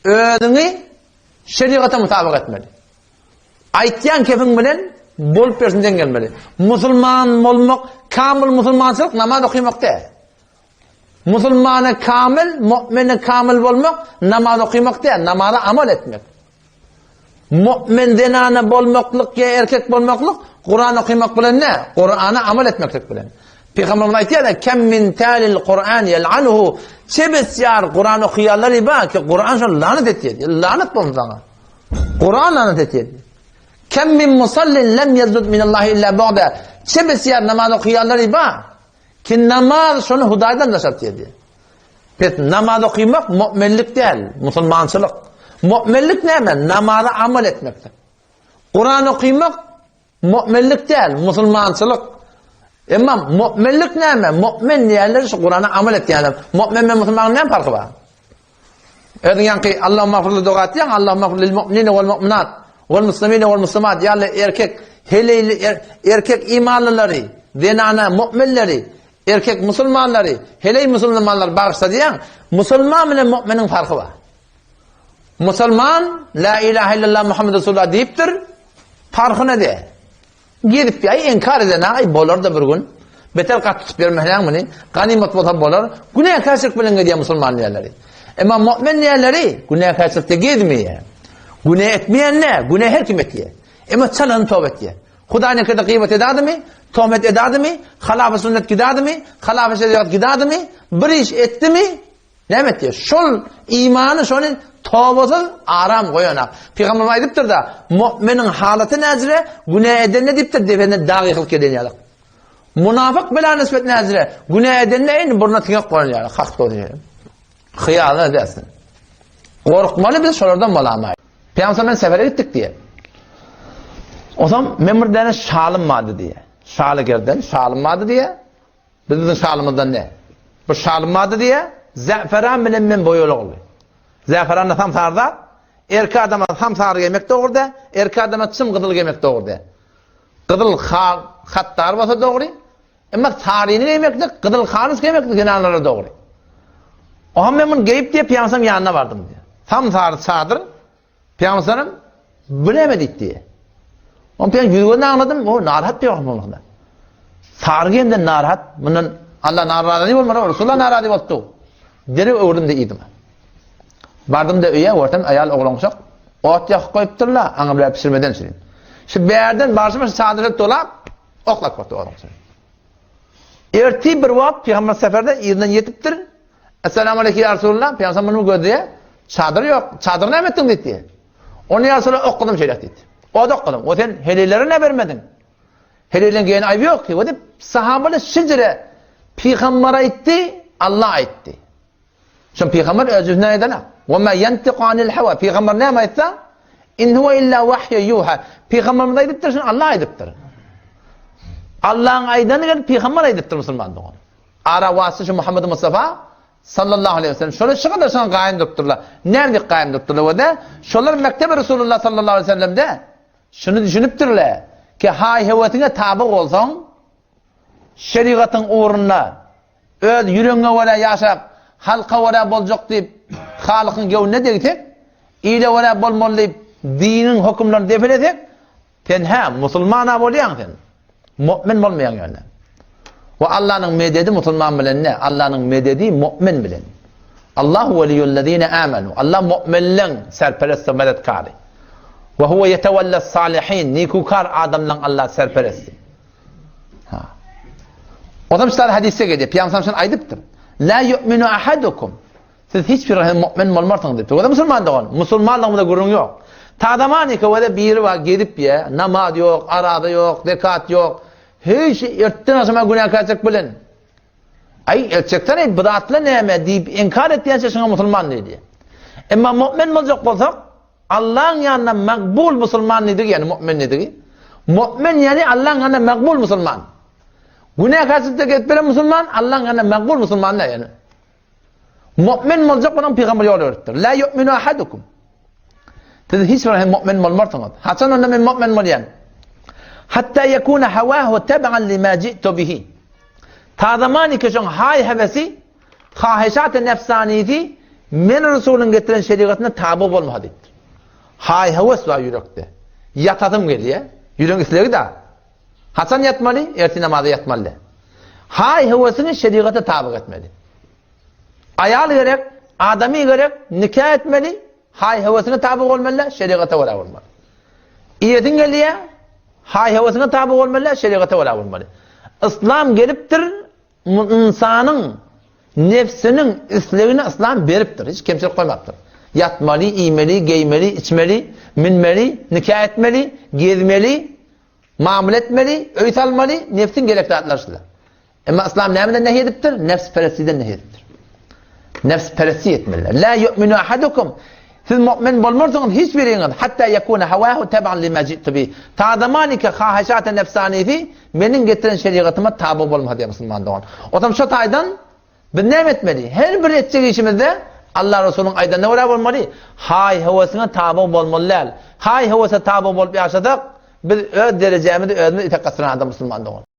Özüňi şeriata mutabak etmeli. Aýtýan kefin bilen bolup bersinden gelmeli. Musulman bolmak, kamil musulmançylyk namaz okuymak da. Musulmana kamil, mu'mine kamil bolmak namaz okuymak da, namaza amal etmek. Mu'min denana bolmaklyk ya erkek bolmaklyk Kur'an okuymak bilen ne? Kur'ana amal etmeklik bilen. Peygamberimiz aytýar, "Kem min talil Kur'an yel'anuhu." Çebes ýar Kur'an okuyanlar iba ki Kur'an şol lanet etýär. Lanet bolmasaňa. Kur'an lanet etýär. Kem min musallin lem yazud min Allah illa ba'da. Çebes ýar namaz okuyanlar iba ki namaz şonu Hudaýdan daşap diýdi. Pet namaz okuymak mu'minlik değil, musulmançylyk. Mu'minlik näme? Namaza amal etmekdir. Kur'an okuymak mu'minlik değil, musulmançylyk. Emma mu'minlik näme? Mu'min diýerler şu Kur'ana amal etýär. Mu'min bilen musulmanyň näme farky bar? Öňňki Allahumma gfir li dogatiýan, Allahumma gfir lil mu'minina wal mu'minat wal muslimina wal muslimat. Ýaly erkek imanlylary, denana mu'minleri, erkek musulmanlary, heley musulmanlar bagışsa diýen, musulman bilen mu'miniň farky bar. Musulman la ilahe illallah Muhammed Resulullah diýipdir. Farky näde? Gidip ýa inkar eden ay bolar da bir gün. Betel gat tutup bermehleňmini, ganimet bolsa bolar. Günah käsip bilen gediýär musulman ýerleri. Emma mu'min ýerleri günah käsipde gidmeýär. Günah etmeýän ne? Günah her kim etýär. Emma çalan tövbe etýär. Hudaýyň keda gıybet edadimi? Töhmet edadimi? Halafa sünnet gidadimi? Halafa şeriat gidadimi? Bir iş etdimi? Näme etýär? Şol imany şonu tövbesi aram goýanak. Peygamber aýdypdyr da, mu'miniň halaty näzire günah edenne diýipdir, debene dagy kılıp gedenýärlik. Munafyk bilen nisbet näzire günah edenne indi buruna tiňek goýanýar, hak goýanýar. Hyýal edesin. Gorkmaly biz şolardan bolamaýy. Peygamber sefere gitdik diýe. Ozam men bir däne şalym vardy diýe. Şaly gerden, şalym vardy diýe. Biziň şalymyzdan ne? Bu şalym vardy diýe, zaferan bilen men boýaly. Zaferanna tam sarda, erki adama tam sarı yemek doğurda, erki adama çym gıdıl yemek doğurda. Gıdıl hattar basa doğru, ama sarıyını yemekde, gıdıl hanız yemekde genelleri doğru. O ham men bunu geyip diye Peygamber'in yanına vardım diye. Tam sarı çadır, Peygamber'im bilemedik diye. O Peygamber yürüyüşünü anladım, o narahat diyor onunla. Sarı yemden narahat, bundan Allah narahat değil olmadı, Resulullah narahat oldu. Deri öğrendim deydim. Bardım da öýe, ortam ayal oglanşak, ot ýakyp goýupdyrlar, aňa bilen pişirmeden sürin. Şu berden barşyma çadyra dolap, oklap goýdy oglanşak. Erti bir wagt Peygamber seferde ýerinden ýetipdir. Assalamu aleykum ya Resulullah, Peygamber muny gördü. Çadyr ýok, çadyr näme etdiň diýdi. Onu ýa-da okudum şeýle diýdi. O da okudum. O sen helelere ne bermedin? Helelen geýen aýby ýok ki, o dip sahabalar şinjire Peygamber aýtdy, Allah aýtdy. Şol Peygamber özüne aýdana. وَمَا يَنْتِقُ عَنِ الْحَوَى Peygamber ne aytsa? İn huve illa vahye yuha. Peygamber ne aydıptır? Allah aydıptır. Allah'ın aydanı gelip Peygamber aydıptır musulman doğan. Ara vasışı Muhammed Mustafa sallallahu aleyhi ve sellem. Şöyle şu kadar sana gayim doktorlar. Nerede gayim doktorlar o da? Şolar Mektebi Resulullah sallallahu aleyhi ve sellem'de şunu düşünüptürler ki hay hevetine tabi olsan şeriatın uğruna öz yüreğine öyle yaşap halka öyle bolacak deyip halykyň göwüne degtek, ýa-da wala bolmaly diýip diniň hukmlaryny defeletek, sen ha musulmana bolýan sen. Mu'min bolmaýan ýöne. Wa Allah'ın mededi musulman bilen ne? Allah'ın mededi mu'min bilen. Allahu veliyullezine amanu. Allah mu'minleň serperest medetkary. Wa huwa yetawalla salihin. Nikukar adamlaň Allah serperesti. Ha. Odam şeýle hadise geldi. Peygamber şunu aýdypdyr. La yu'minu ahadukum. Siz hiçbir mu'min bolmarsınız diýip. O da musulman dogan. Musulmanlygymda gurun ýok. Tadamany ki wada biri wa gedip ýa, namaz ýok, arada ýok, zekat ýok. Hiç ertden aşama günah käçek bilen. Ay erçekden bidatly näme diýip inkar etýänse şoňa musulman diýdi. Emma mu'min boljak bolsak, Allah'ın ýanyna makbul musulman diýdi, ýani mu'min diýdi. Mu'min ýani Allah'ın ýanyna makbul musulman. Günah käçekde getmelen musulman, Allah'ın ýanyna makbul musulman ýani. Mu'min boljak bolan Peygamber ýol öğretdir. La yu'minu ahadukum. Siz hiç bir mu'min bolmarsınız. Haçan onda men mu'min bolýan. Hatta yekuna hawahu tab'an lima ji'tu bihi. Ta zamany ki şoň hay hevesi, hahisat-ı nefsaniyeti men Resulün getiren şeriatına tabi bolma deyipdir. Hay heves var yürekte. Yatadım geliyor. Yüreğin isleri de. Hasan yatmalı, erti namazda yatmalı. Hay hevesini şeriata tabi etmeli. Ayal gerek, adami gerek nikah etmeli. Hay hevesine tabi olmalı, şeriata vela olmalı. İyetin geliyor. Hay hevesine tabi olmalı, şeriata vela olmalı. İslam geliptir, insanın nefsinin islerini İslam beriptir. Hiç kimselik koymaktır. Yatmalı, iymeli, giymeli, içmeli, minmeli, nikah etmeli, gezmeli, mamul etmeli, öğüt almalı, nefsin gerekli atlarıyla. Ama İslam neyden nehyediptir? Nefs perestiden nehyediptir. Nefs peresti etmeliler. La yu'minu ahadukum. Siz mümin bolmursunuz hiçbiriniz. Hatta yekuna havahu teban lima ji'tu bi. Ta zamanı ki hahaşat-ı nefsanifi benim getiren şeriatıma tabi olma diye Müslüman doğan. O zaman şu taydan bir ne etmeli? Her bir edecek işimizde Allah Resulü'nün ayda ne olmalı? Hay hevesine tabi olmalılar. Hay hevese tabi olup yaşadık. Biz öz derecemizde özümüz itekasına adam Müslüman doğan.